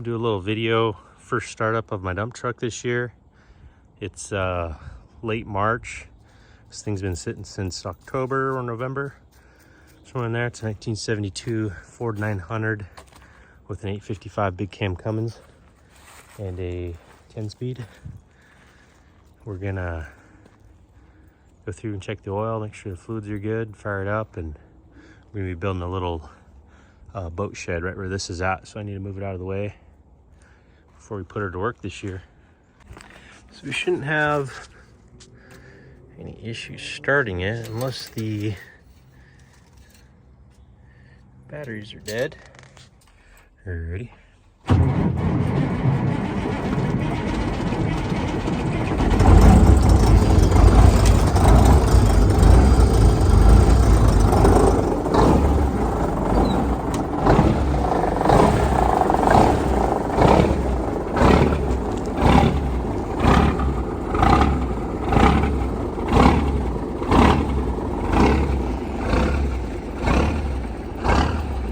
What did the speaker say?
Do a little video, first startup of my dump truck this year. It's late March. This thing's been sitting since October or November. Somewhere in there. It's a 1972 Ford 900 with an 855 big cam Cummins and a 10-speed. We're gonna go through and check the oil, make sure the fluids are good, fire it up, and we're gonna be building a little boat shed right where this is at, so I need to move it out of the way before we put her to work this year. So we shouldn't have any issues starting it unless the batteries are dead. Ready?